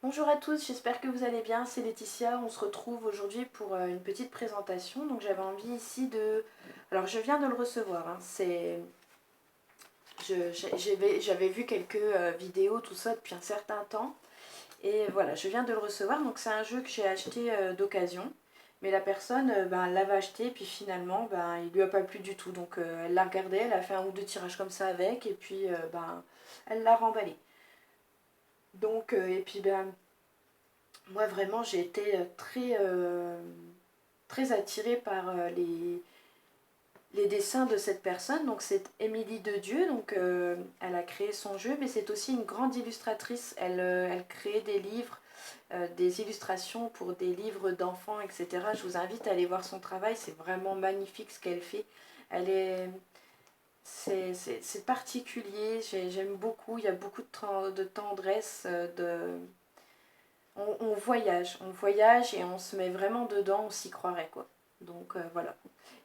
Bonjour à tous, j'espère que vous allez bien, c'est Laetitia, on se retrouve aujourd'hui pour une petite présentation. Donc j'avais envie ici de... Alors je viens de le recevoir, hein. J'avais vu quelques vidéos, tout ça depuis un certain temps. Et voilà, je viens de le recevoir, donc c'est un jeu que j'ai acheté d'occasion. Mais la personne, elle l'avait acheté, puis finalement, il lui a pas plu du tout. Donc elle l'a regardé, elle a fait un ou deux tirages comme ça avec, et puis elle l'a remballé. Donc, et puis moi vraiment j'ai été très attirée par les dessins de cette personne. Donc c'est Émilie de Dieu, donc elle a créé son jeu, mais c'est aussi une grande illustratrice. Elle crée des livres, des illustrations pour des livres d'enfants, etc. Je vous invite à aller voir son travail, c'est vraiment magnifique ce qu'elle fait. Elle est... C'est particulier, j'aime beaucoup, il y a beaucoup de tendresse, on voyage et on se met vraiment dedans, on s'y croirait quoi. Donc voilà.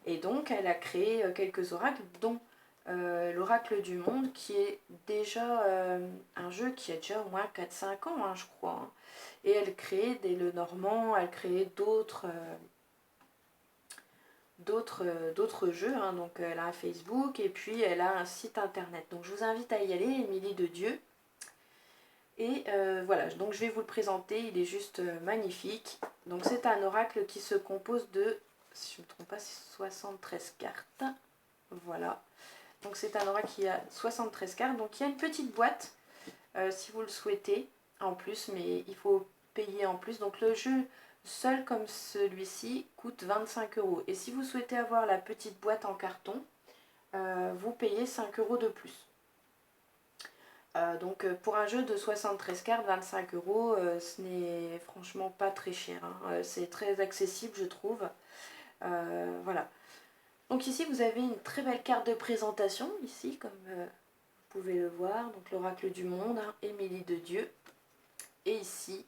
Et donc elle a créé quelques oracles, dont l'oracle du monde, qui est déjà un jeu qui a déjà au moins 4-5 ans, hein, je crois. Hein. Et elle crée des Lenormand, elle crée d'autres jeux. Hein. Donc elle a un Facebook et puis elle a un site internet. Donc je vous invite à y aller, Émilie de Dieu. Et voilà, donc je vais vous le présenter, il est juste magnifique. Donc c'est un oracle qui se compose de, si je ne me trompe pas, 73 cartes. Voilà, donc c'est un oracle qui a 73 cartes. Donc il y a une petite boîte, si vous le souhaitez, en plus, mais il faut payer en plus. Donc le jeu seul comme celui-ci coûte 25 €. Et si vous souhaitez avoir la petite boîte en carton, vous payez 5 € de plus. Donc pour un jeu de 73 cartes, 25 €, ce n'est franchement pas très cher. Hein. C'est très accessible, je trouve. Voilà. Donc ici, vous avez une très belle carte de présentation, ici, comme vous pouvez le voir. Donc l'oracle du monde, hein, Émilie de Dieu. Et ici,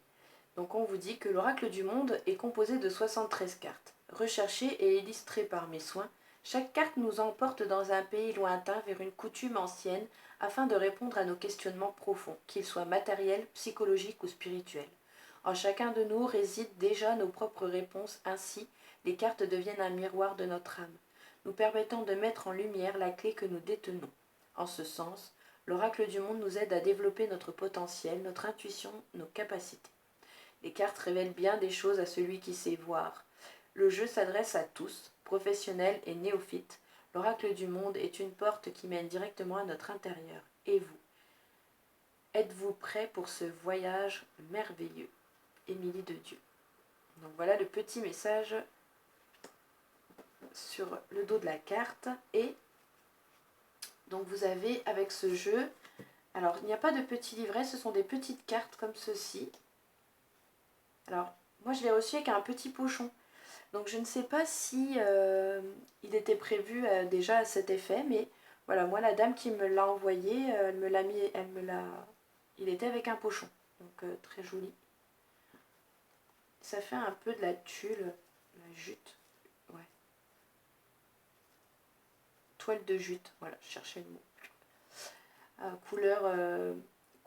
donc on vous dit que l'oracle du monde est composé de 73 cartes. Recherchées et illustrées par mes soins, chaque carte nous emporte dans un pays lointain vers une coutume ancienne afin de répondre à nos questionnements profonds, qu'ils soient matériels, psychologiques ou spirituels. En chacun de nous résident déjà nos propres réponses, ainsi les cartes deviennent un miroir de notre âme, nous permettant de mettre en lumière la clé que nous détenons. En ce sens, l'oracle du monde nous aide à développer notre potentiel, notre intuition, nos capacités. Les cartes révèlent bien des choses à celui qui sait voir. Le jeu s'adresse à tous, professionnels et néophytes. L'oracle du monde est une porte qui mène directement à notre intérieur. Et vous, êtes-vous prêt pour ce voyage merveilleux? Émilie de Dieu. Donc voilà le petit message sur le dos de la carte. Et donc vous avez avec ce jeu, alors il n'y a pas de petits livrets, ce sont des petites cartes comme ceci. Alors moi je l'ai reçu avec un petit pochon. Donc je ne sais pas si il était prévu déjà à cet effet, mais voilà, moi la dame qui me l'a envoyé, elle me l'a mis, il était avec un pochon, donc très joli. Ça fait un peu de la tulle, la jute, ouais. Toile de jute, voilà, je cherchais le mot.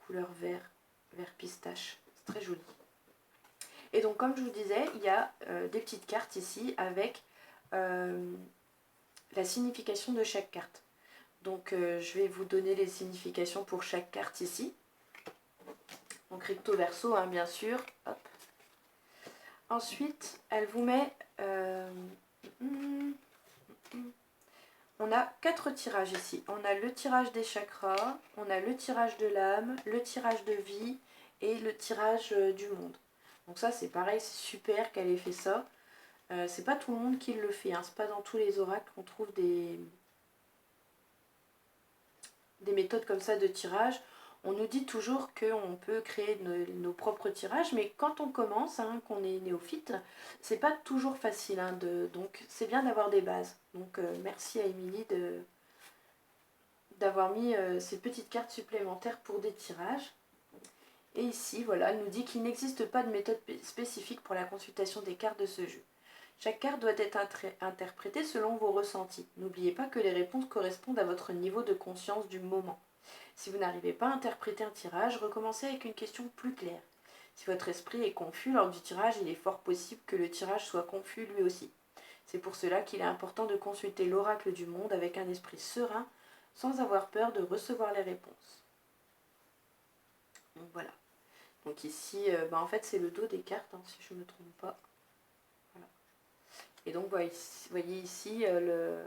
Couleur vert pistache, c'est très joli. Et donc comme je vous disais, il y a des petites cartes ici avec la signification de chaque carte. Donc je vais vous donner les significations pour chaque carte ici. Donc recto verso, hein, bien sûr. Hop. Ensuite, elle vous met... on a 4 tirages ici. On a le tirage des chakras, on a le tirage de l'âme, le tirage de vie et le tirage du monde. Donc ça c'est pareil, c'est super qu'elle ait fait ça. C'est pas tout le monde qui le fait, hein. C'est pas dans tous les oracles qu'on trouve des méthodes comme ça de tirage. On nous dit toujours qu'on peut créer nos propres tirages, mais quand on commence, hein, qu'on est néophyte, c'est pas toujours facile. Hein, donc c'est bien d'avoir des bases. Donc merci à Émilie d'avoir mis ces petites cartes supplémentaires pour des tirages. Et ici, voilà, elle nous dit qu'il n'existe pas de méthode spécifique pour la consultation des cartes de ce jeu. Chaque carte doit être interprétée selon vos ressentis. N'oubliez pas que les réponses correspondent à votre niveau de conscience du moment. Si vous n'arrivez pas à interpréter un tirage, recommencez avec une question plus claire. Si votre esprit est confus lors du tirage, il est fort possible que le tirage soit confus lui aussi. C'est pour cela qu'il est important de consulter l'oracle du monde avec un esprit serein, sans avoir peur de recevoir les réponses. Donc voilà. Donc ici, en fait c'est le dos des cartes, si je ne me trompe pas. Voilà. Et donc vous voyez ici le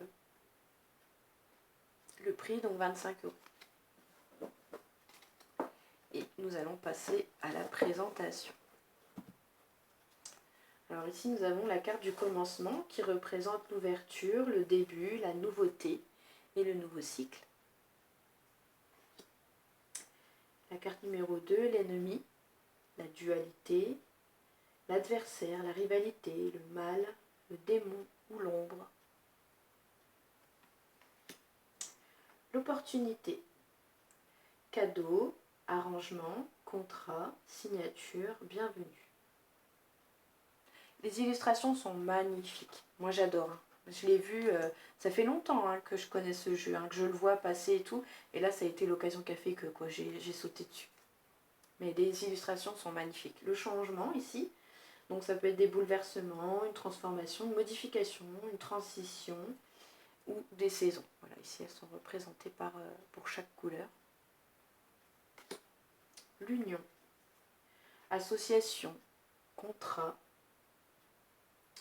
prix, donc 25 €. Et nous allons passer à la présentation. Alors ici nous avons la carte du commencement qui représente l'ouverture, le début, la nouveauté et le nouveau cycle. La carte numéro 2, l'ennemi, la dualité, l'adversaire, la rivalité, le mal, le démon ou l'ombre. L'opportunité, cadeau, arrangement, contrat, signature, bienvenue. Les illustrations sont magnifiques. Moi j'adore. Je l'ai vu, ça fait longtemps que je connais ce jeu, que je le vois passer et tout. Et là ça a été l'occasion qu'a fait que j'ai sauté dessus. Mais les illustrations sont magnifiques. Le changement ici, donc ça peut être des bouleversements, une transformation, une modification, une transition ou des saisons. Voilà, ici elles sont représentées pour chaque couleur. L'union, association, contrat,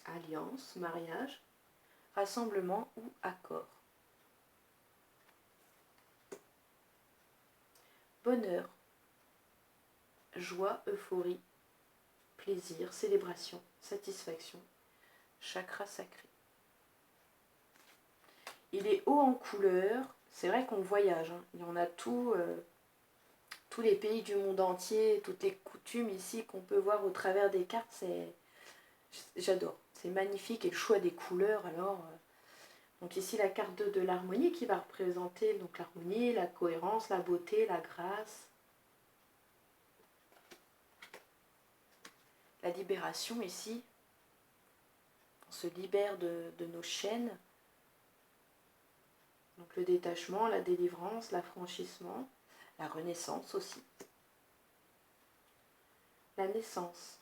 alliance, mariage, rassemblement ou accord. Bonheur, joie, euphorie, plaisir, célébration, satisfaction, chakra sacré. Il est haut en couleurs, c'est vrai qu'on voyage, il y en a tous les pays du monde entier, toutes les coutumes ici qu'on peut voir au travers des cartes, j'adore, c'est magnifique et le choix des couleurs alors. Donc ici la carte de l'harmonie qui va représenter donc l'harmonie, la cohérence, la beauté, la grâce. La libération ici, on se libère de nos chaînes. Donc le détachement, la délivrance, l'affranchissement, la renaissance aussi. La naissance.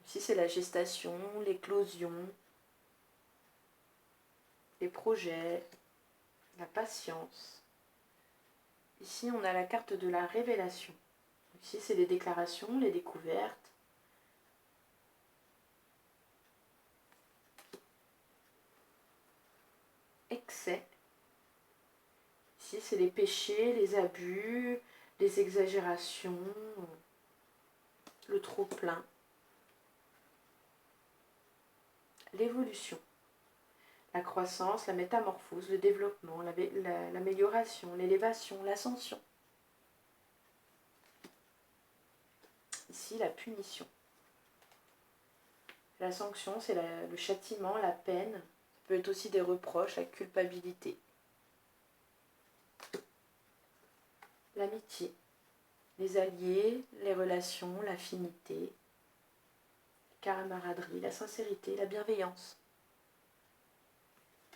Ici c'est la gestation, l'éclosion, les projets, la patience. Ici on a la carte de la révélation. Ici c'est les déclarations, les découvertes. Excès. Ici, c'est les péchés, les abus, les exagérations, le trop-plein. L'évolution. La croissance, la métamorphose, le développement, l'amélioration, l'élévation, l'ascension. Ici, la punition. La sanction, c'est le châtiment, la peine. Ça peut être aussi des reproches, la culpabilité. L'amitié, les alliés, les relations, l'affinité, la camaraderie, la sincérité, la bienveillance.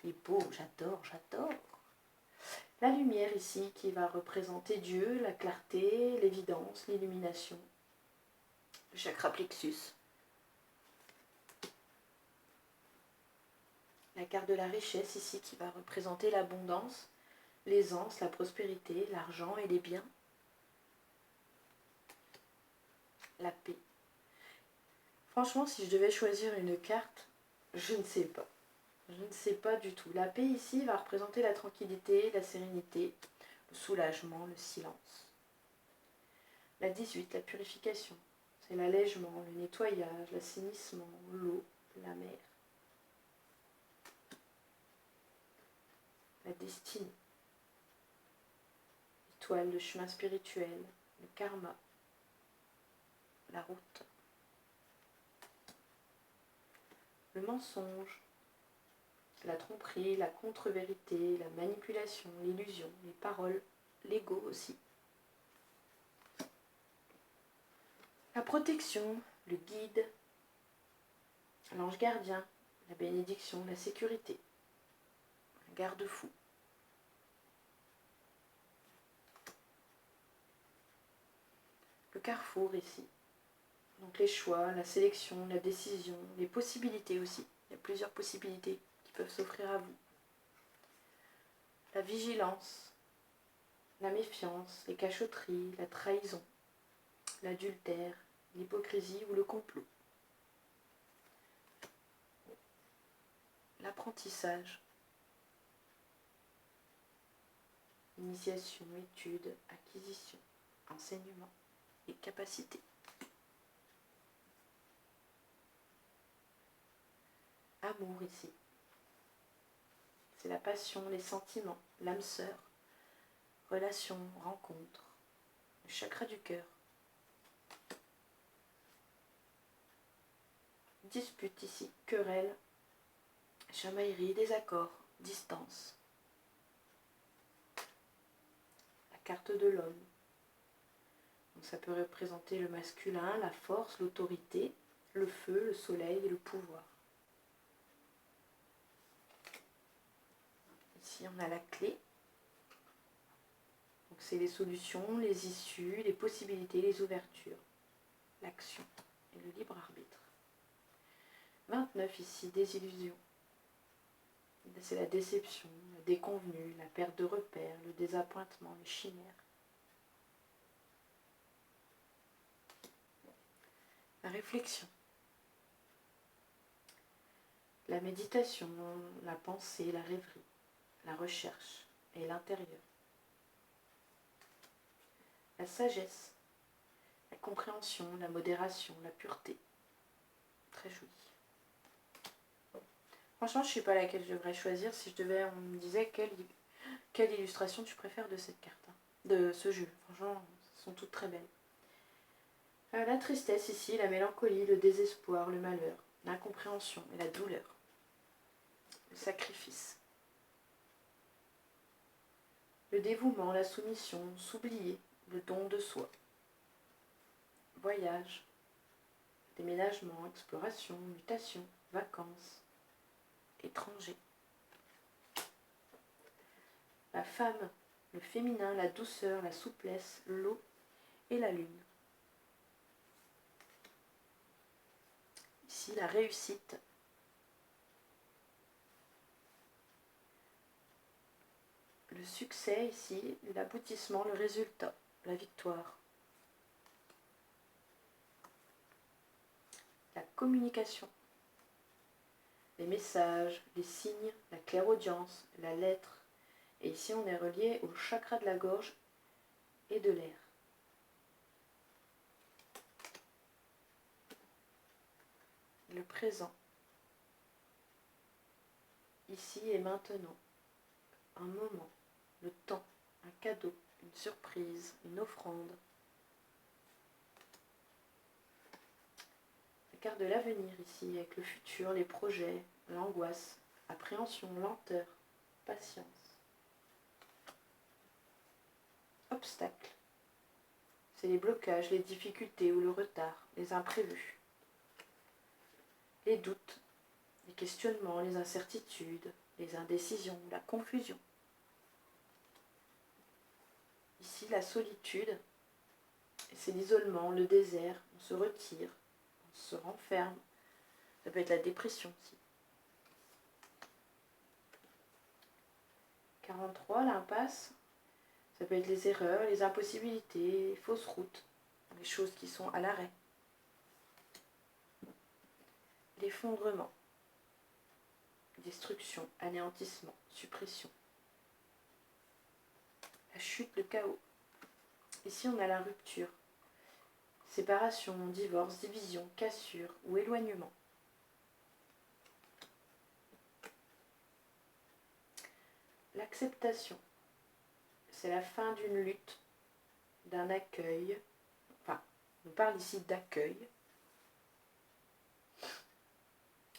Il est beau, j'adore, j'adore. La lumière ici qui va représenter Dieu, la clarté, l'évidence, l'illumination. Le chakra plexus. La carte de la richesse ici qui va représenter l'abondance, l'aisance, la prospérité, l'argent et les biens. La paix. Franchement, si je devais choisir une carte, je ne sais pas. Je ne sais pas du tout. La paix ici va représenter la tranquillité, la sérénité, le soulagement, le silence. La 18, la purification. C'est l'allègement, le nettoyage, l'assainissement, l'eau, la mer. La destinée. L'étoile, le chemin spirituel, le karma, la route. Le mensonge, la tromperie, la contre-vérité, la manipulation, l'illusion, les paroles, l'ego aussi. La protection, le guide, l'ange gardien, la bénédiction, la sécurité, un garde-fou. Le carrefour ici. Donc les choix, la sélection, la décision, les possibilités aussi. Il y a plusieurs possibilités qui peuvent s'offrir à vous. La vigilance, la méfiance, les cachotteries, la trahison, l'adultère, l'hypocrisie ou le complot. L'apprentissage, initiation, étude, acquisition, enseignement et capacité. Amour ici. C'est la passion, les sentiments, l'âme sœur, relation, rencontre, le chakra du cœur. Dispute ici, querelle, chamaillerie, désaccord, distance. La carte de l'homme. Donc ça peut représenter le masculin, la force, l'autorité, le feu, le soleil et le pouvoir. Ici on a la clé. Donc c'est les solutions, les issues, les possibilités, les ouvertures, l'action et le libre arbitre. 29 ici, désillusion. C'est la déception, la déconvenue, la perte de repères, le désappointement, les chimères. La réflexion. La méditation, la pensée, la rêverie, la recherche et l'intérieur. La sagesse, la compréhension, la modération, la pureté. Très joli. Franchement, je ne sais pas laquelle je devrais choisir. Si je devais, on me disait quelle illustration tu préfères de cette carte, hein, de ce jeu. Franchement, elles sont toutes très belles. La tristesse ici, la mélancolie, le désespoir, le malheur, l'incompréhension et la douleur. Le sacrifice. Le dévouement, la soumission, s'oublier, le don de soi. Voyage, déménagement, exploration, mutation, vacances, étranger. La femme, le féminin, la douceur, la souplesse, l'eau et la lune. Ici, la réussite. Le succès ici, l'aboutissement, le résultat, la victoire. La communication. Les messages, les signes, la clairaudience, la lettre. Et ici, on est relié au chakra de la gorge et de l'air. Le présent. Ici et maintenant. Un moment, le temps, un cadeau, une surprise, une offrande. La carte de l'avenir ici, avec le futur, les projets, l'angoisse, appréhension, lenteur, patience. Obstacles. C'est les blocages, les difficultés ou le retard, les imprévus. Les doutes, les questionnements, les incertitudes, les indécisions, la confusion. Ici, la solitude, c'est l'isolement, le désert, on se retire, on se renferme. Ça peut être la dépression aussi. 43, l'impasse, ça peut être les erreurs, les impossibilités, les fausses routes, les choses qui sont à l'arrêt. L'effondrement, destruction, anéantissement, suppression. La chute, le chaos. Ici, on a la rupture. Séparation, divorce, division, cassure ou éloignement. L'acceptation. C'est la fin d'une lutte, d'un accueil. Enfin, on parle ici d'accueil.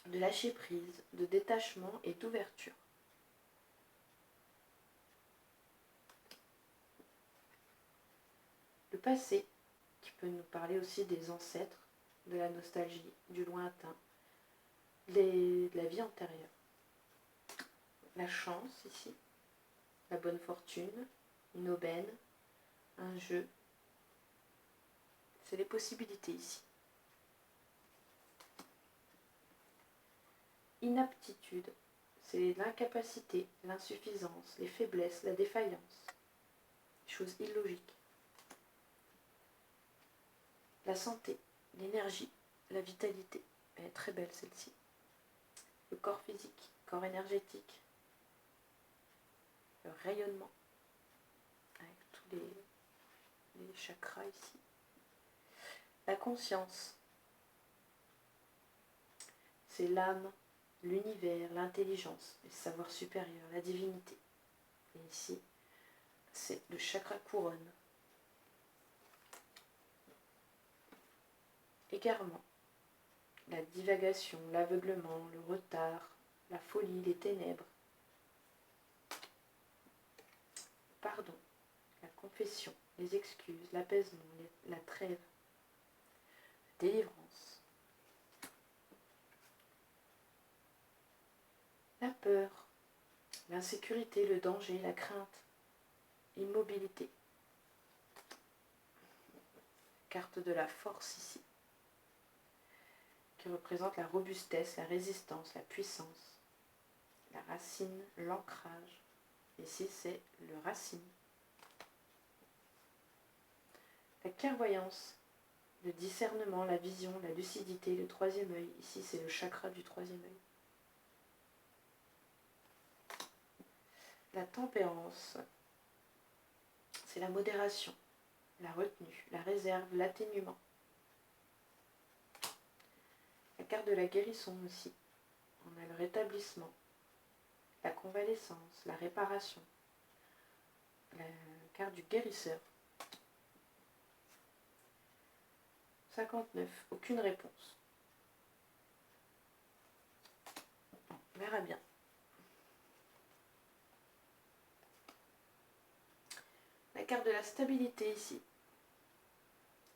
De lâcher prise, de détachement et d'ouverture. Le passé, qui peut nous parler aussi des ancêtres, de la nostalgie, du lointain, de la vie antérieure. La chance ici, la bonne fortune, une aubaine, un jeu. C'est les possibilités ici. Inaptitude, c'est l'incapacité, l'insuffisance, les faiblesses, la défaillance, les choses illogiques. La santé, l'énergie, la vitalité, elle est très belle celle-ci. Le corps physique, corps énergétique, le rayonnement, avec tous les chakras ici. La conscience, c'est l'âme, l'univers, l'intelligence, le savoir supérieur, la divinité. Et ici, c'est le chakra couronne. Égarement, la divagation, l'aveuglement, le retard, la folie, les ténèbres. Pardon, la confession, les excuses, l'apaisement, la trêve, la délivrance. La peur, l'insécurité, le danger, la crainte, l'immobilité. Carte de la force ici, qui représente la robustesse, la résistance, la puissance, la racine, l'ancrage. Ici, c'est le racine. La clairvoyance, le discernement, la vision, la lucidité, le troisième œil. Ici, c'est le chakra du troisième œil. La tempérance, c'est la modération, la retenue, la réserve, l'atténuement. La carte de la guérison aussi. On a le rétablissement, la convalescence, la réparation. La carte du guérisseur. 59, aucune réponse. On verra bien. La carte de la stabilité ici.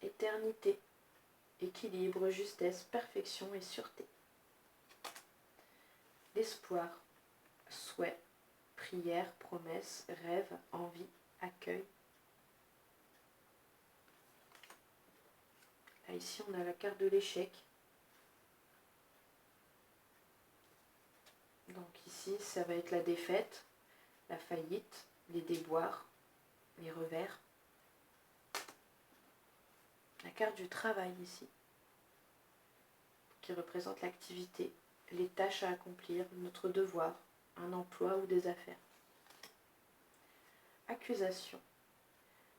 Éternité, équilibre, justesse, perfection et sûreté. L'espoir, souhait, prière, promesse, rêve, envie, accueil. Là, ici, on a la carte de l'échec. Donc ici, ça va être la défaite, la faillite, les déboires, les revers. La carte du travail ici, qui représente l'activité, les tâches à accomplir, notre devoir, un emploi ou des affaires. Accusation,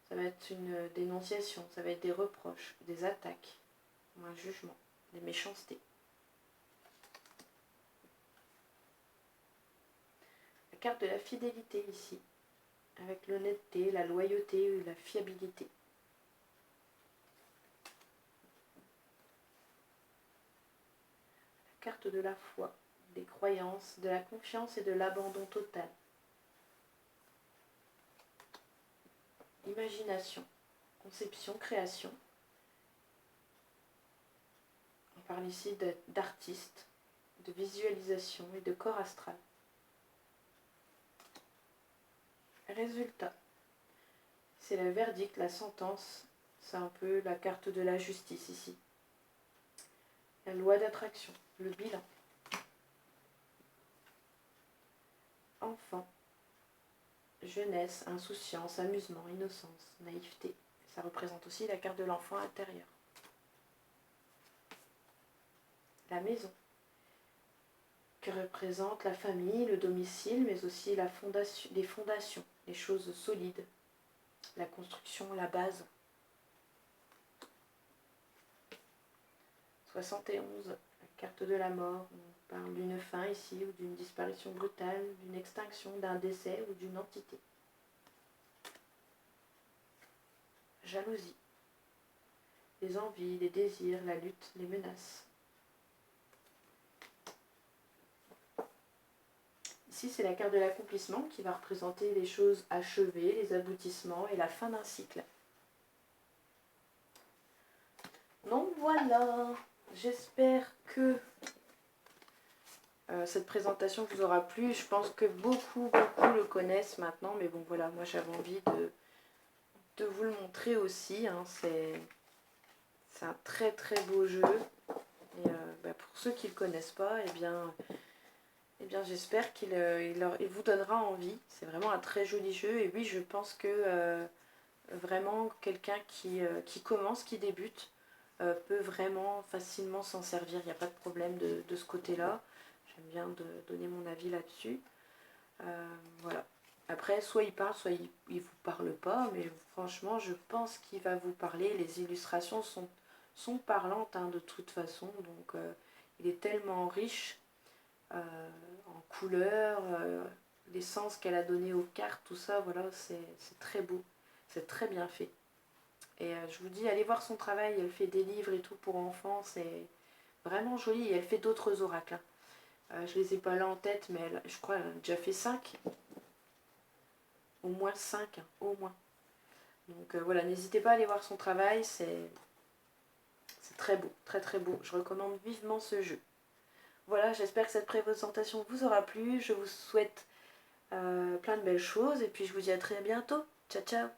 ça va être une dénonciation, ça va être des reproches, des attaques, ou un jugement, des méchancetés. La carte de la fidélité ici, avec l'honnêteté, la loyauté ou la fiabilité. La carte de la foi, des croyances, de la confiance et de l'abandon total. Imagination, conception, création. On parle ici d'artiste, de visualisation et de corps astral. Résultat, c'est le verdict, la sentence, c'est un peu la carte de la justice ici. La loi d'attraction, le bilan. Enfant, jeunesse, insouciance, amusement, innocence, naïveté. Ça représente aussi la carte de l'enfant intérieur. La maison, qui représente la famille, le domicile, mais aussi la fondation, les fondations, les choses solides, la construction, la base. 71, la carte de la mort, on parle d'une fin ici, ou d'une disparition brutale, d'une extinction, d'un décès ou d'une entité. Jalousie, les envies, les désirs, la lutte, les menaces. Ici, c'est la carte de l'accomplissement qui va représenter les choses achevées, les aboutissements et la fin d'un cycle. Donc voilà, j'espère que cette présentation vous aura plu. Je pense que beaucoup le connaissent maintenant, mais bon voilà, moi j'avais envie de vous le montrer aussi. Hein, un très très beau jeu. Et pour ceux qui ne le connaissent pas, eh bien j'espère qu'il vous donnera envie. C'est vraiment un très joli jeu. Et oui, je pense que vraiment quelqu'un qui commence, qui débute, peut vraiment facilement s'en servir. Il n'y a pas de problème de ce côté-là. J'aime bien donner mon avis là-dessus. Voilà. Après, soit il parle, soit il vous parle pas, mais franchement, je pense qu'il va vous parler. Les illustrations sont parlantes hein, de toute façon, donc il est tellement riche en couleurs, les sens qu'elle a donnés aux cartes, tout ça, voilà, c'est très beau, c'est très bien fait. Et je vous dis, allez voir son travail, elle fait des livres et tout pour enfants, c'est vraiment joli, et elle fait d'autres oracles. Hein. Je les ai pas là en tête, mais je crois qu'elle a déjà fait 5. Au moins 5, hein, au moins. Donc voilà, n'hésitez pas à aller voir son travail, c'est très beau, très très beau. Je recommande vivement ce jeu. Voilà, j'espère que cette présentation vous aura plu. Je vous souhaite plein de belles choses et puis je vous dis à très bientôt. Ciao ciao.